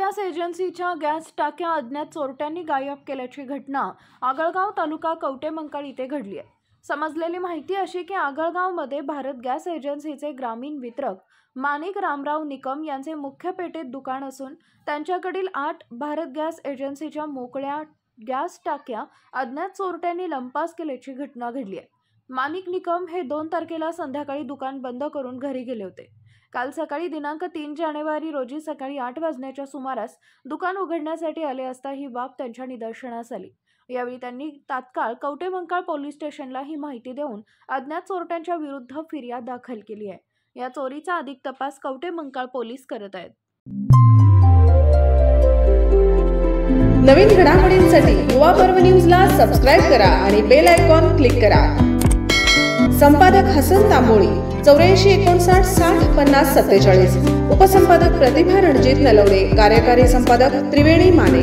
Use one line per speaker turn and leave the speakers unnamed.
Gas एजन्सीच्या gas टाक्या अज्ञात चोरट्यांनी गायब केल्याची घटना आगळगाव तालुका कवटेमंकाळ इथे घडली आहे। समजलेली माहिती अशी की आगळगावमध्ये भारत गॅस एजन्सीचे ग्रामीण वितरक माणिक रामराव निकम यांचे मुख्य पेठेत दुकान असून त्यांच्याकडील 8 भारत गॅस एजन्सीच्या मोकळ्या गॅस टाक्या अज्ञात चोरट्यांनी लंपास केल्याची घटना घडली आहे। माणिक निकम हे 2 तारखेला संध्याकाळी दुकान बंद करून घरी गेले होते। काल सकाळी दिनांक 3 जानेवारी रोजी सकाळी 8 वाजण्याच्या सुमारास दुकान उघडण्यासाठी आले असता ही बाब त्यांच्या निदर्शनास आली। यावेळी त्यांनी तात्काळ कवटेमंकाळ पोलीस स्टेशनला ही माहिती देऊन अज्ञात चोरट्यांच्या विरुद्ध फिर्याद दाखल केली आहे। या चोरीचा अधिक तपास कवटेमंकाळ पोलीस करत आहेत।
नवीन घडामोडींसाठी युवा पर्व न्यूजला सबस्क्राइब करा आणि बेल आयकॉन क्लिक करा। संपादक हसन तांबोळी 84 59 60 50 47। उपसंपादक प्रतिभा रणजित नलवडे। कार्यकारी संपादक त्रिवेणी माने।